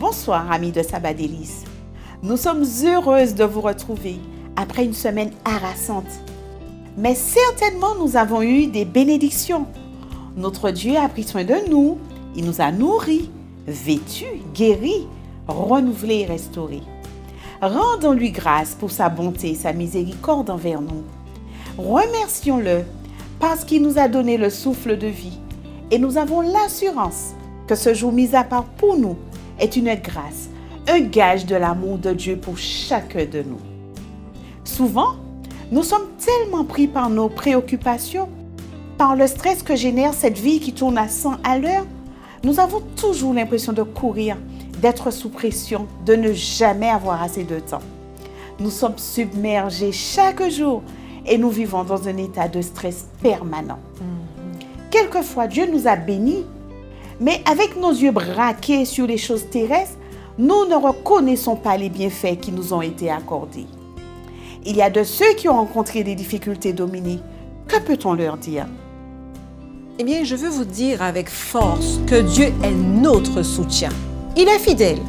Bonsoir amis de Sabbat Délices. Nous sommes heureuses de vous retrouver après une semaine harassante. Mais certainement nous avons eu des bénédictions. Notre Dieu a pris soin de nous, il nous a nourris, vêtus, guéris, renouvelés et restaurés. Rendons-lui grâce pour sa bonté et sa miséricorde envers nous. Remercions-le parce qu'il nous a donné le souffle de vie et nous avons l'assurance que ce jour mis à part pour nous est une grâce, un gage de l'amour de Dieu pour chacun de nous. Souvent, nous sommes tellement pris par nos préoccupations, par le stress que génère cette vie qui tourne à 100 à l'heure, nous avons toujours l'impression de courir, d'être sous pression, de ne jamais avoir assez de temps. Nous sommes submergés chaque jour et nous vivons dans un état de stress permanent. Quelquefois, Dieu nous a bénis, mais avec nos yeux braqués sur les choses terrestres, nous ne reconnaissons pas les bienfaits qui nous ont été accordés. Il y a de ceux qui ont rencontré des difficultés dominées. Que peut-on leur dire? Eh bien, je veux vous dire avec force que Dieu est notre soutien. Il est fidèle.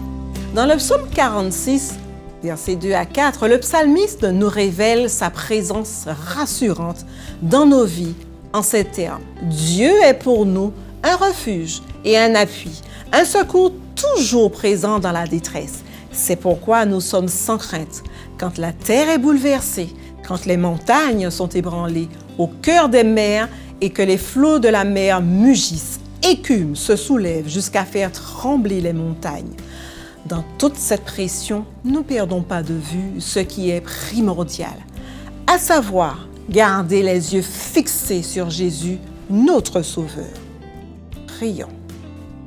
Dans le psaume 46, versets 2 à 4, le psalmiste nous révèle sa présence rassurante dans nos vies en ces termes. Dieu est pour nous un refuge et un appui, un secours toujours présent dans la détresse. C'est pourquoi nous sommes sans crainte. Quand la terre est bouleversée, quand les montagnes sont ébranlées au cœur des mers et que les flots de la mer mugissent, écument, se soulèvent jusqu'à faire trembler les montagnes. Dans toute cette pression, ne perdons pas de vue ce qui est primordial, à savoir garder les yeux fixés sur Jésus, notre Sauveur. Prions.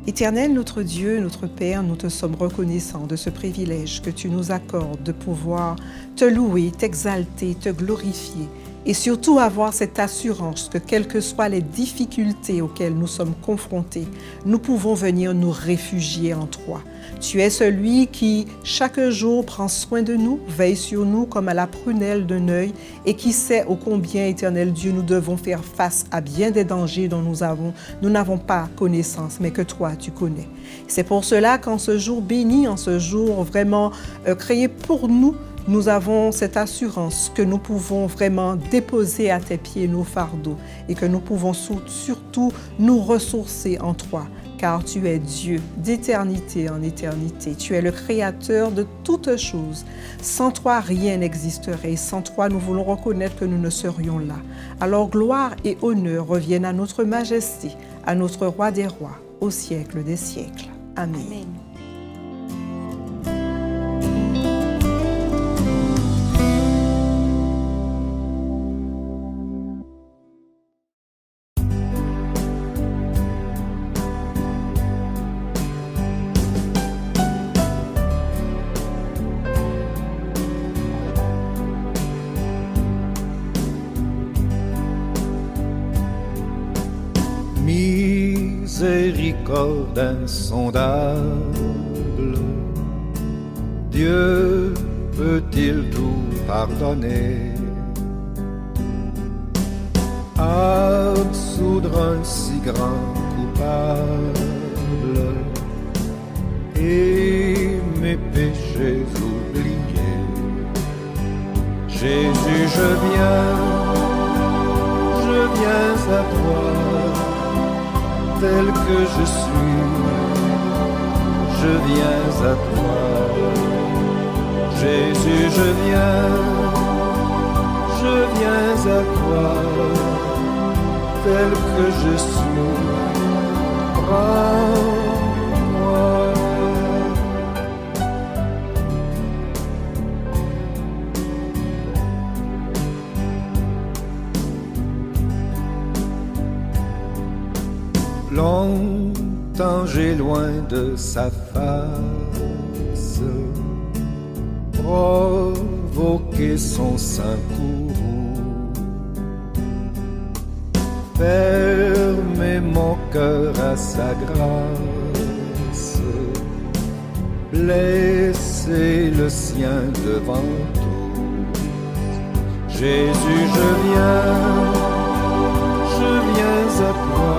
Éternel, notre Dieu, notre Père, nous te sommes reconnaissants de ce privilège que tu nous accordes de pouvoir te louer, t'exalter, te glorifier et surtout avoir cette assurance que quelles que soient les difficultés auxquelles nous sommes confrontés, nous pouvons venir nous réfugier en toi. Tu es celui qui, chaque jour, prend soin de nous, veille sur nous comme à la prunelle d'un œil et qui sait ô combien, éternel Dieu, nous devons faire face à bien des dangers dont nous n'avons pas connaissance, mais que toi, tu connais. C'est pour cela qu'en ce jour béni, en ce jour vraiment créé pour nous, nous avons cette assurance que nous pouvons vraiment déposer à tes pieds nos fardeaux et que nous pouvons surtout nous ressourcer en toi. Car tu es Dieu d'éternité en éternité. Tu es le Créateur de toutes choses. Sans toi, rien n'existerait. Sans toi, nous voulons reconnaître que nous ne serions là. Alors, gloire et honneur reviennent à notre majesté, à notre roi des rois, au siècle des siècles. Amen. Amen. Miséricorde insondable, Dieu peut-il tout pardonner? Absoudre un si grand coupable et mes péchés oubliés. Jésus, je viens à toi. Tel que je suis, je viens à toi. Jésus, je viens à toi. Tel que je suis, prends-moi. Longtemps j'ai loin de sa face provoqué son sein courroux, fermé mon cœur à sa grâce, blessé le sien devant tous. Jésus, je viens à toi.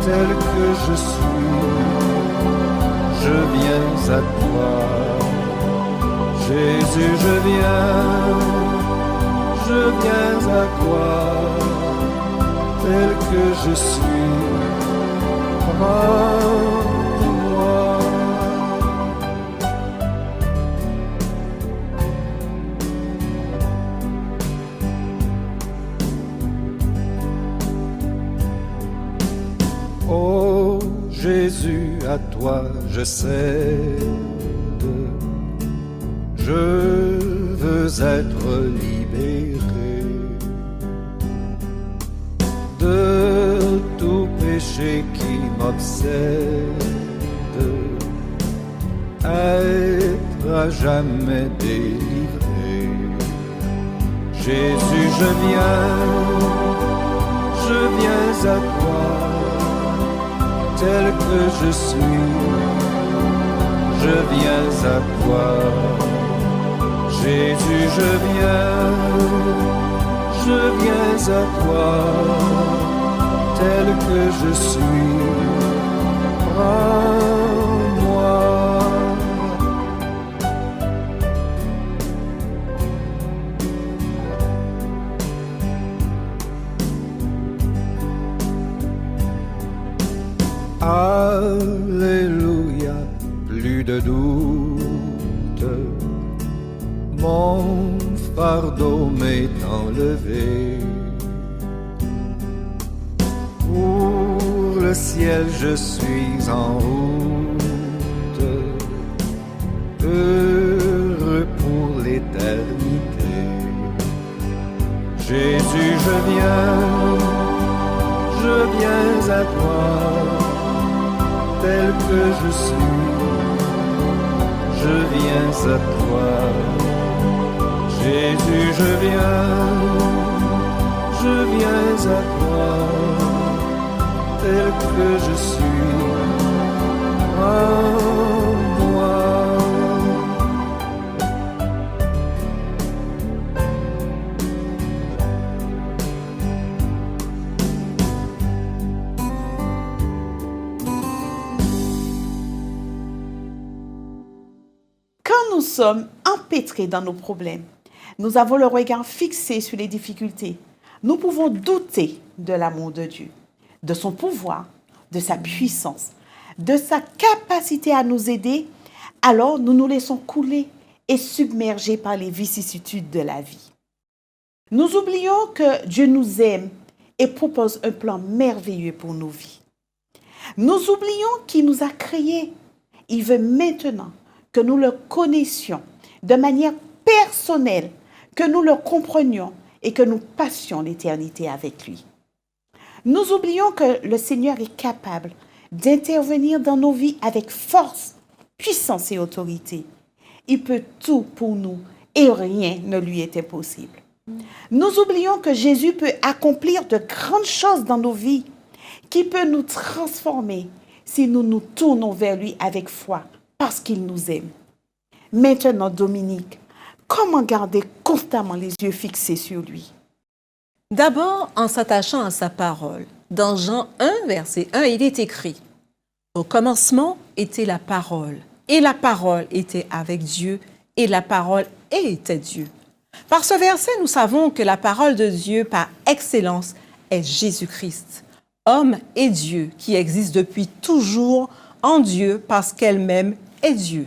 Tel que je suis, je viens à toi. Jésus, je viens à toi, tel que je suis. Prends-moi. Oh Jésus, à toi je cède. Je veux être libéré de tout péché qui m'obsède, être à jamais délivré. Jésus, je viens à toi, tel que je suis, je viens à toi. Jésus, je viens à toi, tel que je suis. Prends-moi. Alléluia, plus de doute, mon fardeau m'est enlevé. Pour le ciel je suis en route, heureux pour l'éternité. Jésus, je viens à toi, tel que je suis, je viens à toi. Jésus, je viens à toi, tel que je suis. Prends-moi. Quand nous sommes empêtrés dans nos problèmes, nous avons le regard fixé sur les difficultés, nous pouvons douter de l'amour de Dieu, de son pouvoir, de sa puissance, de sa capacité à nous aider. Alors nous nous laissons couler et submerger par les vicissitudes de la vie. Nous oublions que Dieu nous aime et propose un plan merveilleux pour nos vies. Nous oublions qu'il nous a créés. Il veut maintenant que nous le connaissions de manière personnelle, que nous le comprenions et que nous passions l'éternité avec lui. Nous oublions que le Seigneur est capable d'intervenir dans nos vies avec force, puissance et autorité. Il peut tout pour nous et rien ne lui est impossible. Nous oublions que Jésus peut accomplir de grandes choses dans nos vies, qu'il peut nous transformer si nous nous tournons vers lui avec foi, parce qu'il nous aime. Maintenant, Dominique, comment garder constamment les yeux fixés sur lui? D'abord, en s'attachant à sa parole. Dans Jean 1, verset 1, il est écrit « Au commencement était la parole, et la parole était avec Dieu, et la parole était Dieu. » Par ce verset, nous savons que la parole de Dieu par excellence est Jésus-Christ, homme et Dieu, qui existe depuis toujours en Dieu parce qu'elle-même est Dieu.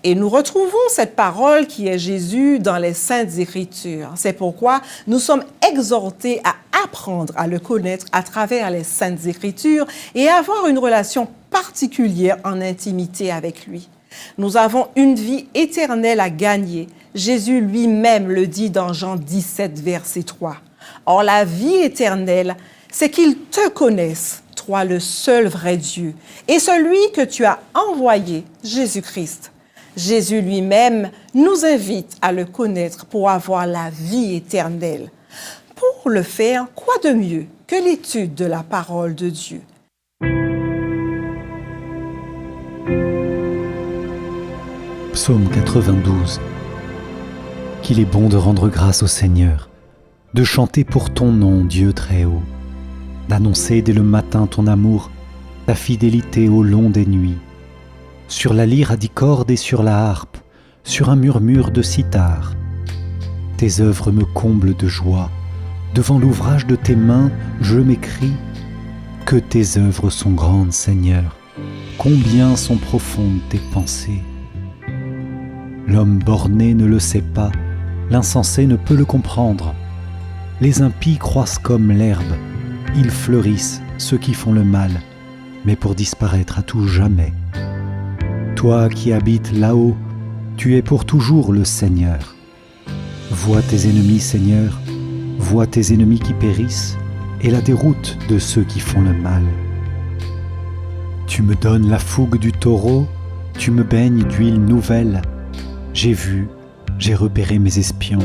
Et nous retrouvons cette parole qui est Jésus dans les Saintes Écritures. C'est pourquoi nous sommes exhortés à apprendre à le connaître à travers les Saintes Écritures et à avoir une relation particulière en intimité avec lui. Nous avons une vie éternelle à gagner. Jésus lui-même le dit dans Jean 17, verset 3. Or, la vie éternelle, c'est qu'ils te connaissent, toi le seul vrai Dieu, et celui que tu as envoyé, Jésus-Christ. Jésus lui-même nous invite à le connaître pour avoir la vie éternelle. Pour le faire, quoi de mieux que l'étude de la parole de Dieu? Psaume 92. Qu'il est bon de rendre grâce au Seigneur, de chanter pour ton nom, Dieu très haut, d'annoncer dès le matin ton amour, ta fidélité au long des nuits. sur la lyre à 10 cordes et sur la harpe, sur un murmure de cithare. Tes œuvres me comblent de joie. Devant l'ouvrage de tes mains, je m'écrie que tes œuvres sont grandes, Seigneur. Combien sont profondes tes pensées. L'homme borné ne le sait pas, l'insensé ne peut le comprendre. Les impies croissent comme l'herbe, ils fleurissent, ceux qui font le mal, mais pour disparaître à tout jamais. Toi qui habites là-haut, tu es pour toujours le Seigneur. Vois tes ennemis, Seigneur, vois tes ennemis qui périssent, et la déroute de ceux qui font le mal. Tu me donnes la fougue du taureau, tu me baignes d'huile nouvelle. J'ai vu, j'ai repéré mes espions,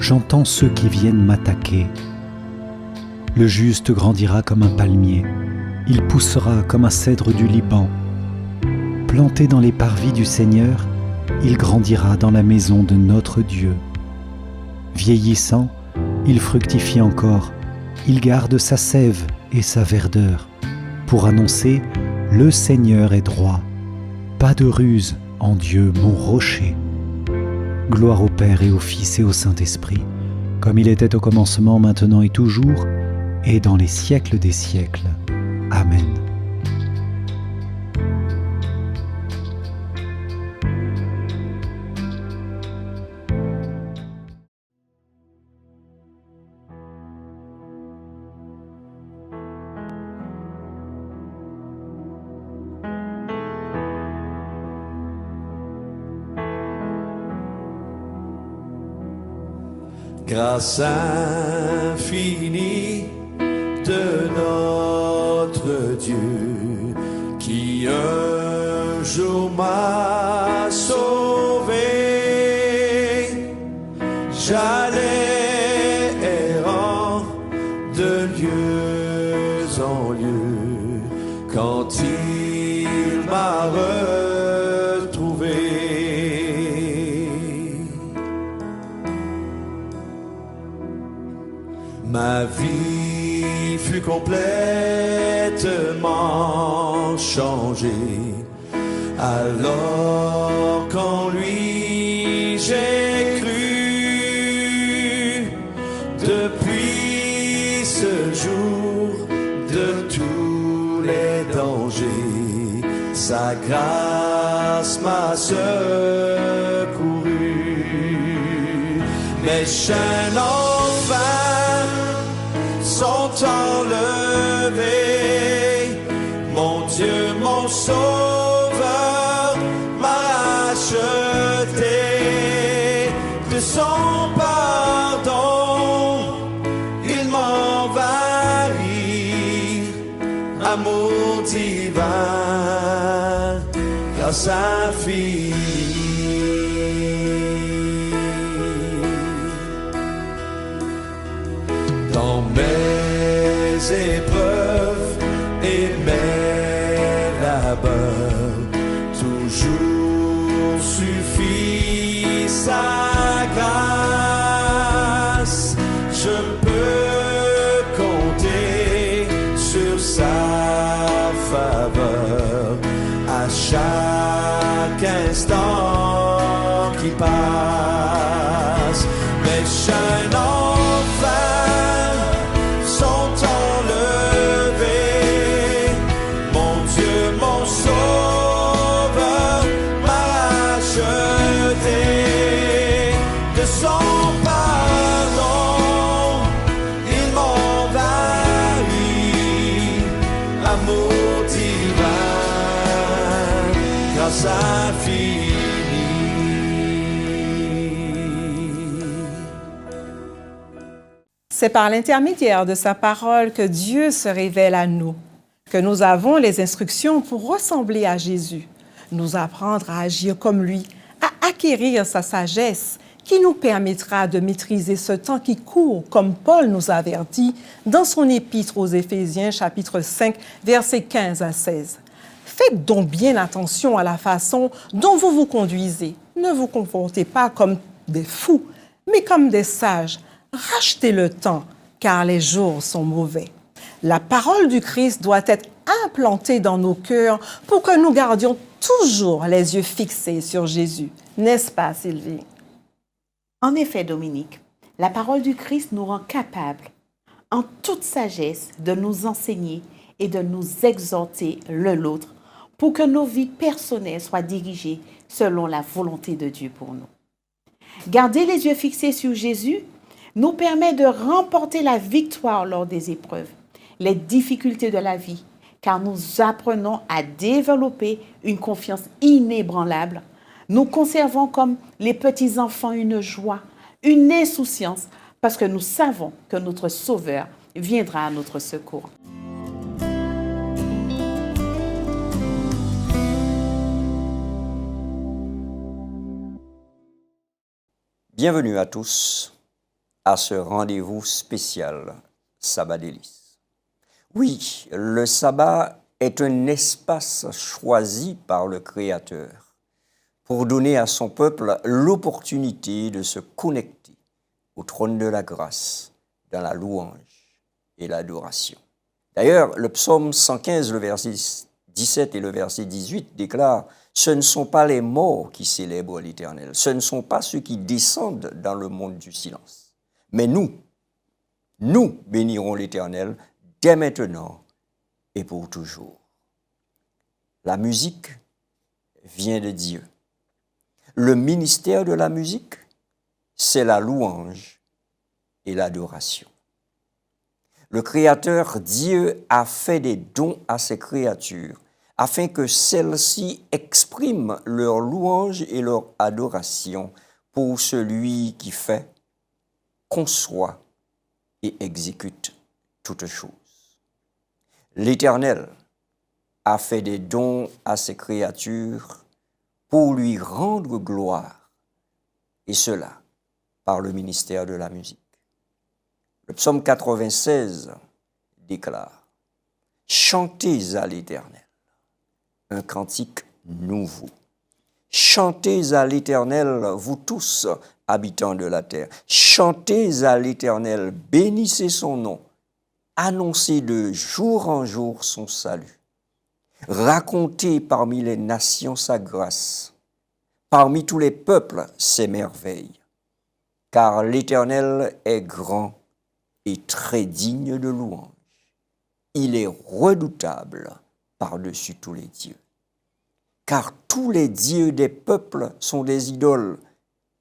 j'entends ceux qui viennent m'attaquer. Le juste grandira comme un palmier, il poussera comme un cèdre du Liban. Planté dans les parvis du Seigneur, il grandira dans la maison de notre Dieu. Vieillissant, il fructifie encore, il garde sa sève et sa verdeur, pour annoncer « Le Seigneur est droit, pas de ruse en Dieu mon rocher ». Gloire au Père et au Fils et au Saint-Esprit, comme il était au commencement, maintenant et toujours, et dans les siècles des siècles. Amen. Grâce infinie de notre Dieu qui un jour m'a sauvé. J'allais errant de lieu en lieu quand il m'a retrouvé. Ma vie fut complètement changée alors qu'en lui j'ai cru. Depuis ce jour de tous les dangers, sa grâce m'a secouru. Mes chaînes enfin sont enlevés. Mon Dieu, mon Sauveur m'a racheté de son pardon. Il m'envahit, amour divin, grâce infinie. Dans mes épreuves et mes labeurs, toujours suffit sa grâce. Je peux compter sur sa faveur à chaque instant qui passe. Mes chaînes sont enlevés. Mon Dieu, mon Sauveur m'a racheté de son pardon. Il m'envahit, amour divin, grâce infinie. C'est par l'intermédiaire de sa parole que Dieu se révèle à nous, que nous avons les instructions pour ressembler à Jésus, nous apprendre à agir comme lui, à acquérir sa sagesse qui nous permettra de maîtriser ce temps qui court, comme Paul nous avertit dans son épître aux Éphésiens, chapitre 5, versets 15 à 16. Faites donc bien attention à la façon dont vous vous conduisez. Ne vous comportez pas comme des fous, mais comme des sages. Rachetez le temps, car les jours sont mauvais. La parole du Christ doit être implantée dans nos cœurs pour que nous gardions toujours les yeux fixés sur Jésus. N'est-ce pas, Sylvie? En effet, Dominique, la parole du Christ nous rend capables, en toute sagesse, de nous enseigner et de nous exhorter l'un l'autre pour que nos vies personnelles soient dirigées selon la volonté de Dieu pour nous. Garder les yeux fixés sur Jésus nous permet de remporter la victoire lors des épreuves, les difficultés de la vie, car nous apprenons à développer une confiance inébranlable. Nous conservons comme les petits enfants une joie, une insouciance, parce que nous savons que notre Sauveur viendra à notre secours. Bienvenue à tous à ce rendez-vous spécial Sabbat délices. Oui, le sabbat est un espace choisi par le Créateur pour donner à son peuple l'opportunité de se connecter au trône de la grâce dans la louange et l'adoration. D'ailleurs, le psaume 115, le verset 17 et le verset 18 déclarent « Ce ne sont pas les morts qui célèbrent l'Éternel, ce ne sont pas ceux qui descendent dans le monde du silence. Mais nous bénirons l'Éternel dès maintenant et pour toujours. » La musique vient de Dieu. Le ministère de la musique, c'est la louange et l'adoration. Le Créateur, Dieu, a fait des dons à ses créatures afin que celles-ci expriment leur louange et leur adoration pour celui qui fait, conçoit et exécute toutes choses. L'Éternel a fait des dons à ses créatures pour lui rendre gloire, et cela par le ministère de la musique. Le psaume 96 déclare « Chantez à l'Éternel un cantique nouveau. Chantez à l'Éternel, vous tous, habitants de la terre. Chantez à l'Éternel, bénissez son nom. Annoncez de jour en jour son salut. Racontez parmi les nations sa grâce, parmi tous les peuples ses merveilles. Car l'Éternel est grand et très digne de louange. Il est redoutable par-dessus tous les dieux. Car tous les dieux des peuples sont des idoles,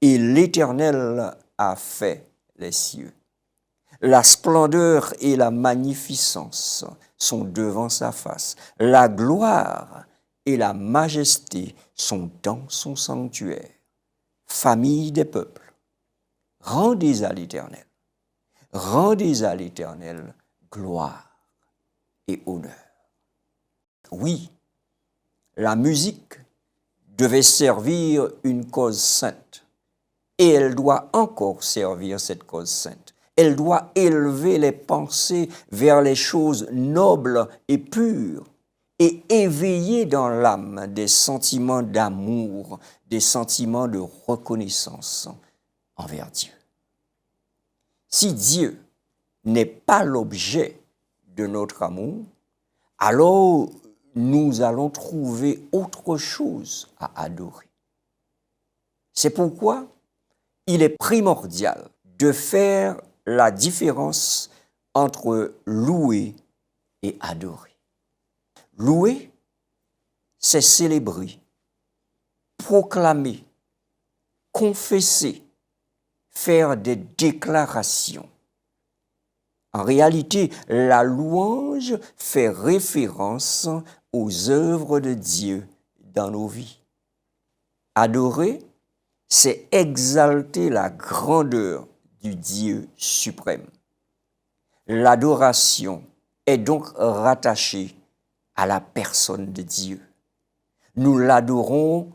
et l'Éternel a fait les cieux. La splendeur et la magnificence sont devant sa face. La gloire et la majesté sont dans son sanctuaire. Famille des peuples, rendez à l'Éternel gloire et honneur. Oui, la musique devait servir une cause sainte, et elle doit encore servir cette cause sainte. Elle doit élever les pensées vers les choses nobles et pures, et éveiller dans l'âme des sentiments d'amour, des sentiments de reconnaissance envers Dieu. Si Dieu n'est pas l'objet de notre amour, alors nous allons trouver autre chose à adorer. C'est pourquoi il est primordial de faire la différence entre louer et adorer. Louer, c'est célébrer, proclamer, confesser, faire des déclarations. En réalité, la louange fait référence aux œuvres de Dieu dans nos vies. Adorer, c'est exalter la grandeur du Dieu suprême. L'adoration est donc rattachée à la personne de Dieu. Nous l'adorons,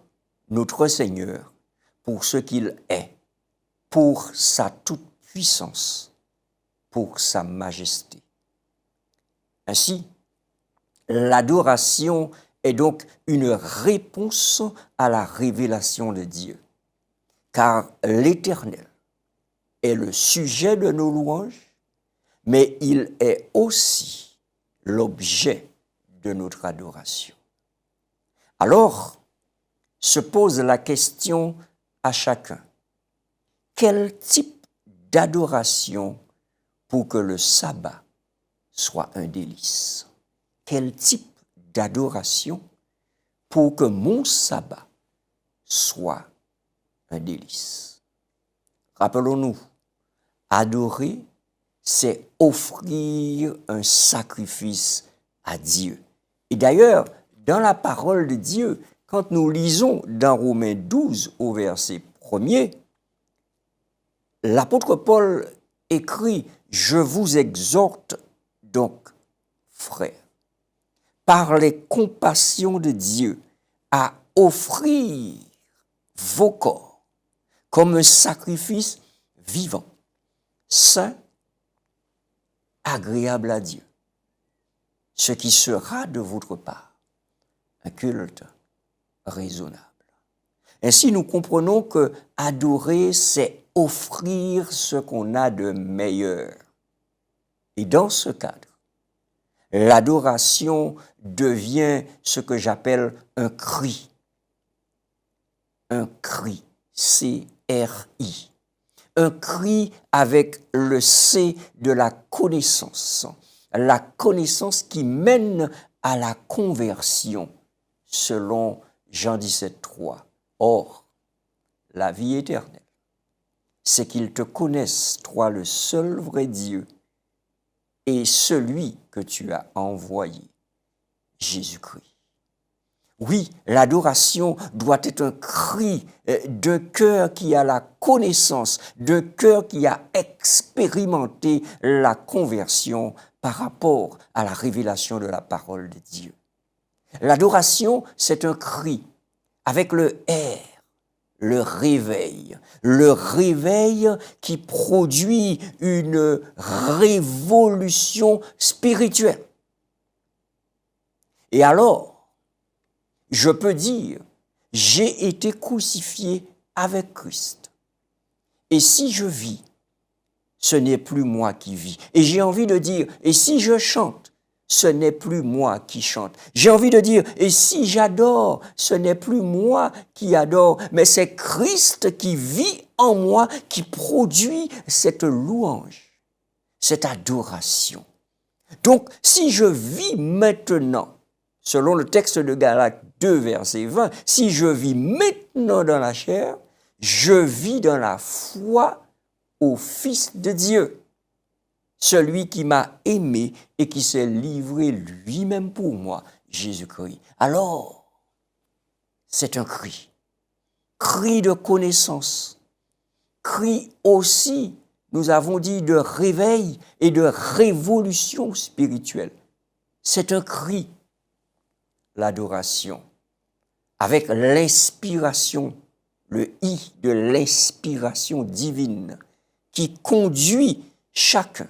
notre Seigneur, pour ce qu'il est, pour sa toute-puissance, pour sa majesté. Ainsi, l'adoration est donc une réponse à la révélation de Dieu, car l'Éternel est le sujet de nos louanges, mais il est aussi l'objet de notre adoration. Alors, se pose la question à chacun. Quel type d'adoration pour que le sabbat soit un délice? Quel type d'adoration pour que mon sabbat soit un délice? Rappelons-nous, adorer, c'est offrir un sacrifice à Dieu. Et d'ailleurs, dans la parole de Dieu, quand nous lisons dans Romains 12 au verset 1er, l'apôtre Paul écrit « Je vous exhorte donc, frères, par les compassions de Dieu, à offrir vos corps comme un sacrifice vivant, saint, agréable à Dieu, ce qui sera de votre part un culte raisonnable. » Ainsi, nous comprenons que adorer, c'est offrir ce qu'on a de meilleur. Et dans ce cadre, l'adoration devient ce que j'appelle un cri. Un cri, C-R-I. Un cri avec le C de la connaissance qui mène à la conversion, selon Jean 17,3. Or, la vie éternelle, c'est qu'ils te connaissent, toi le seul vrai Dieu, et celui que tu as envoyé, Jésus-Christ. Oui, l'adoration doit être un cri de cœur qui a la connaissance, de cœur qui a expérimenté la conversion par rapport à la révélation de la parole de Dieu. L'adoration, c'est un cri avec le R, le réveil qui produit une révolution spirituelle. Et alors, je peux dire, j'ai été crucifié avec Christ. Et si je vis, ce n'est plus moi qui vis. Et j'ai envie de dire, et si je chante, ce n'est plus moi qui chante. J'ai envie de dire, et si j'adore, ce n'est plus moi qui adore, mais c'est Christ qui vit en moi, qui produit cette louange, cette adoration. Donc, si je vis maintenant, selon le texte de Galates 2, verset 20, si je vis maintenant dans la chair, je vis dans la foi au Fils de Dieu, celui qui m'a aimé et qui s'est livré lui-même pour moi, Jésus-Christ. Alors, c'est un cri de connaissance, cri aussi, nous avons dit, de réveil et de révolution spirituelle. C'est un cri, l'adoration, avec l'inspiration, le I de l'inspiration divine, qui conduit chacun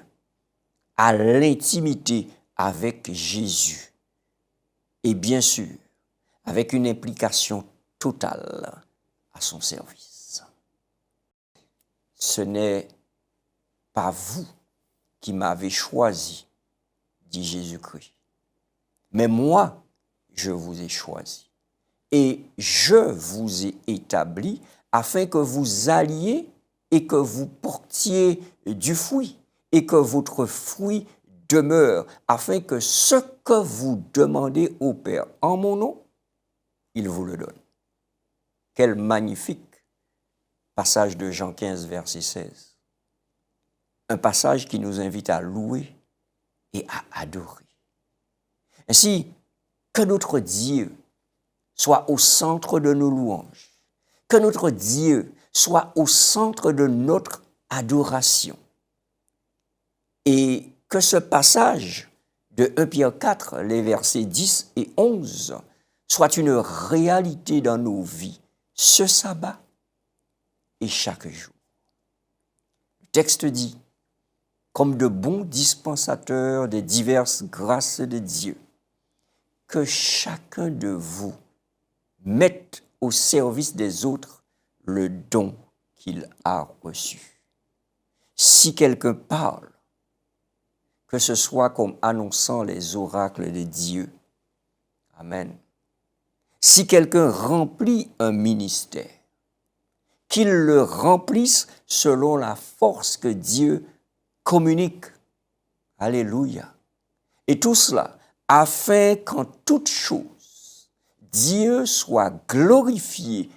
à l'intimité avec Jésus. Et bien sûr, avec une implication totale à son service. Ce n'est pas vous qui m'avez choisi, dit Jésus-Christ, mais moi, je vous ai choisi. Et je vous ai établi afin que vous alliez et que vous portiez du fruit et que votre fruit demeure, afin que ce que vous demandez au Père en mon nom, il vous le donne. Quel magnifique passage de Jean 15, verset 16. Un passage qui nous invite à louer et à adorer. Ainsi, que notre Dieu soit au centre de nos louanges, que notre Dieu soit au centre de notre adoration. Et que ce passage de 1 Pierre 4, les versets 10 et 11, soit une réalité dans nos vies, ce sabbat et chaque jour. Le texte dit, comme de bons dispensateurs des diverses grâces de Dieu, que chacun de vous mette au service des autres le don qu'il a reçu. Si quelqu'un parle, que ce soit comme annonçant les oracles de Dieu. Amen. si quelqu'un remplit un ministère, qu'il le remplisse selon la force que Dieu communique. Alléluia. Et tout cela afin qu'en toute chose, Dieu soit glorifié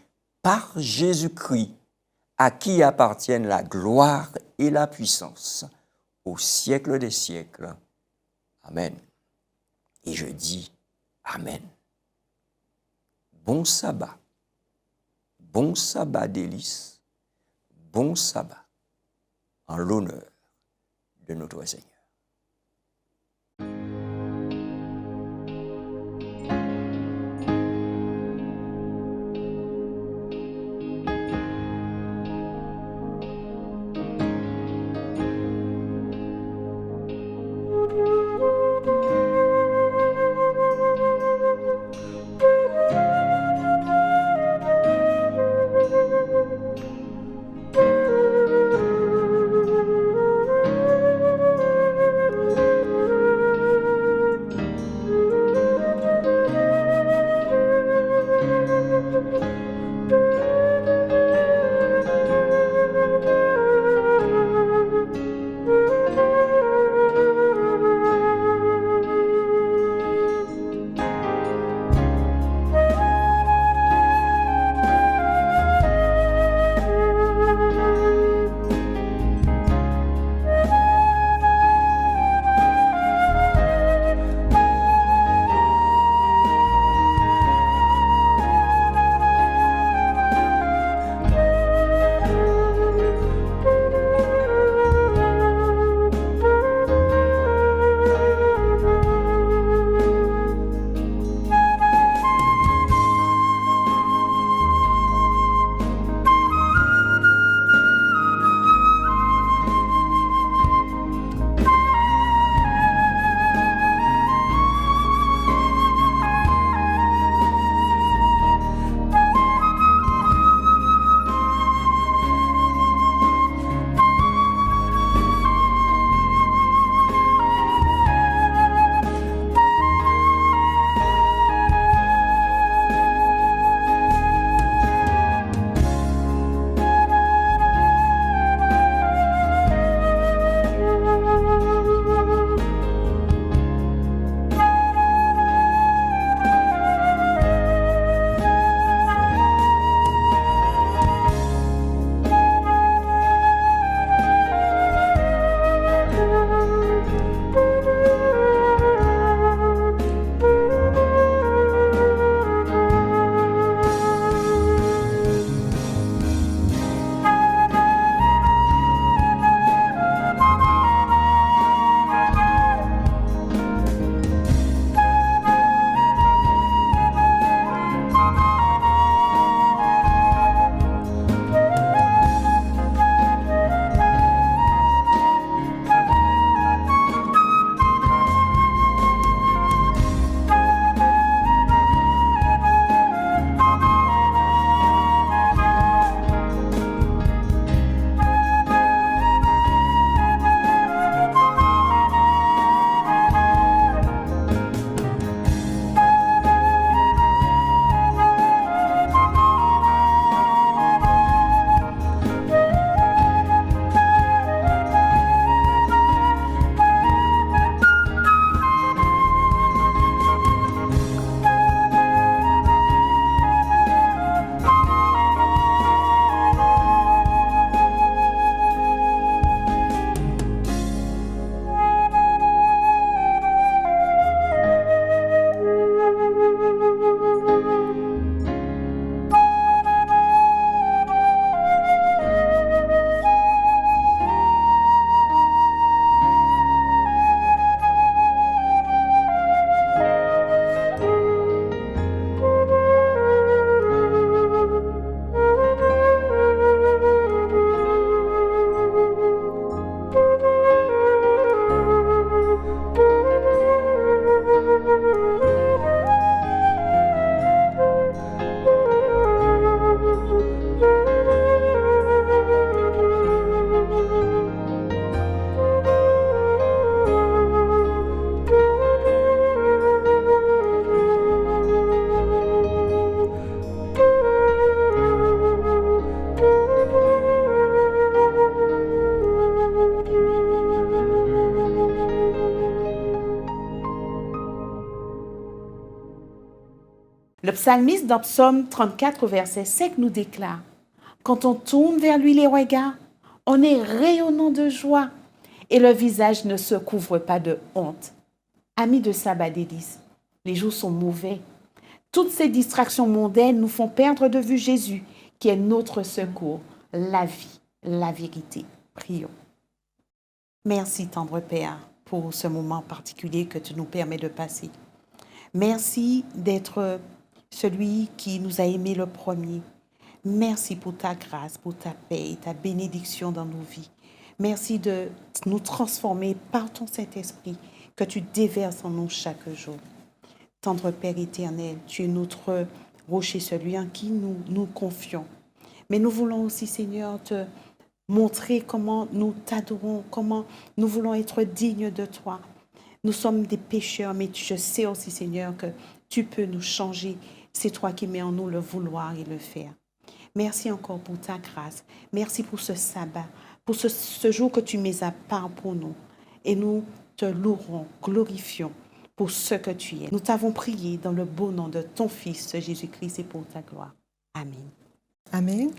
par Jésus-Christ, à qui appartiennent la gloire et la puissance au siècle des siècles. Amen. Et je dis Amen. Bon sabbat délices, bon sabbat en l'honneur de notre Seigneur. Le psalmiste dans Psaume 34 au verset 5 nous déclare « Quand on tourne vers lui les regards, on est rayonnant de joie et le visage ne se couvre pas de honte. » Amis de Sabbat délice, les jours sont mauvais. Toutes ces distractions mondaines nous font perdre de vue Jésus, qui est notre secours, la vie, la vérité. Prions. Merci, tendre Père, pour ce moment particulier que tu nous permets de passer. Merci d'être celui qui nous a aimés le premier. Merci pour ta grâce, pour ta paix et ta bénédiction dans nos vies. Merci de nous transformer par ton Saint-Esprit que tu déverses en nous chaque jour. Tendre Père éternel, tu es notre rocher, celui en qui nous confions. Mais nous voulons aussi, Seigneur, te montrer comment nous t'adorons, comment nous voulons être dignes de toi. Nous sommes des pécheurs, mais je sais aussi, Seigneur, que tu peux nous changer. C'est toi qui mets en nous le vouloir et le faire. Merci encore pour ta grâce. Merci pour ce sabbat, pour ce jour que tu mets à part pour nous. Et nous te louerons, glorifions pour ce que tu es. Nous t'avons prié dans le beau nom de ton Fils, Jésus-Christ, et pour ta gloire. Amen. Amen.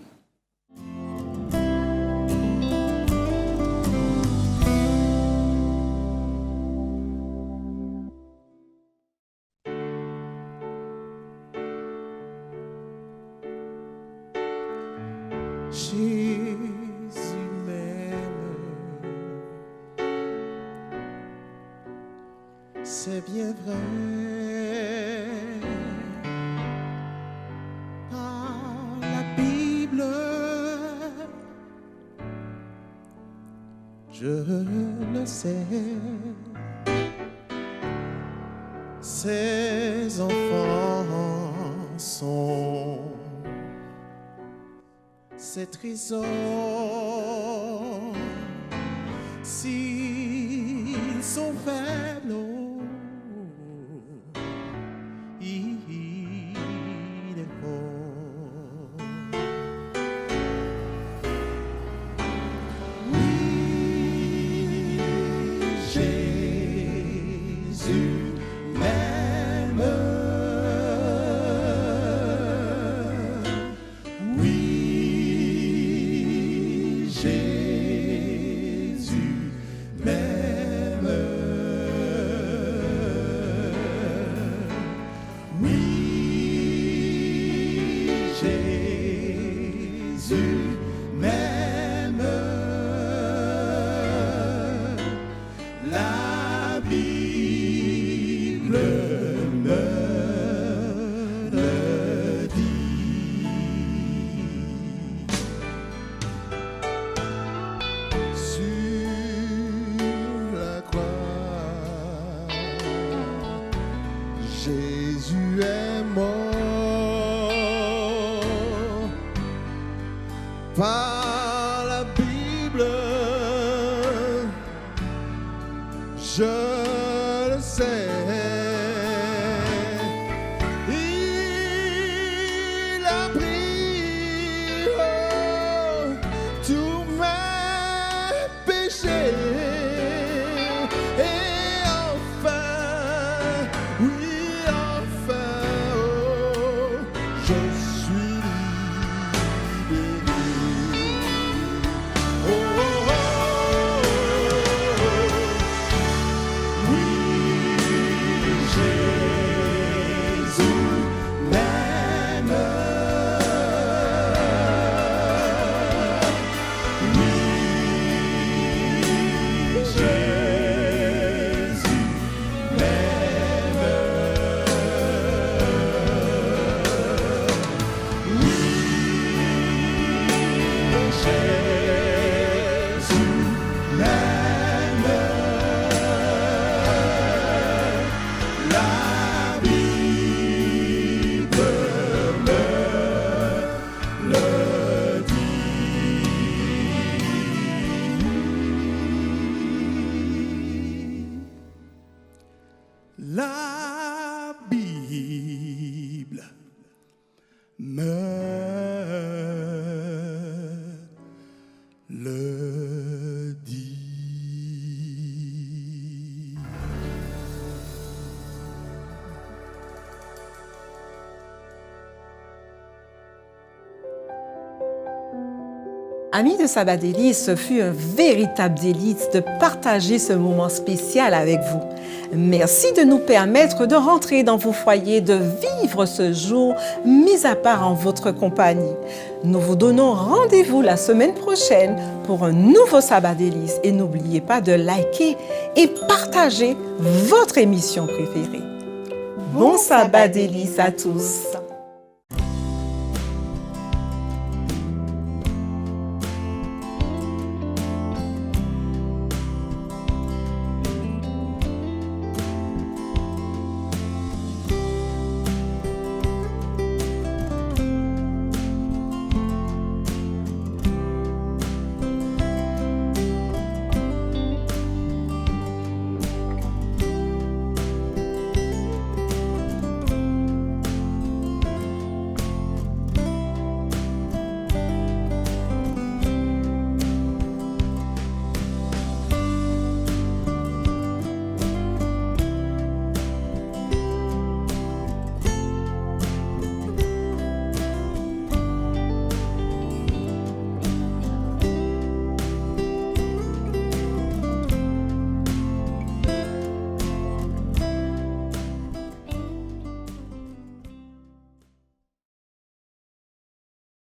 Jésus m'aime, c'est bien vrai. Par la Bible, je le sais. Ses enfants sont ses trésors. S'ils sont faibles, il est fort. Oui, Jésus m'aime. Oui, Jésus m'aime. Oui, Jésus m'aime. La Bible me le dit. Sur la croix, Jésus est mort. Par la Bible, je le sais. Il a pris tous mes péchés. Et enfin, oui, enfin, oh, je suis libéré. Amis de Sabbat Délices, ce fut un véritable délice de partager ce moment spécial avec vous. Merci de nous permettre de rentrer dans vos foyers, de vivre ce jour mis à part en votre compagnie. Nous vous donnons rendez-vous la semaine prochaine pour un nouveau Sabbat Délices et n'oubliez pas de liker et partager votre émission préférée. Bon Sabbat Délices à tous!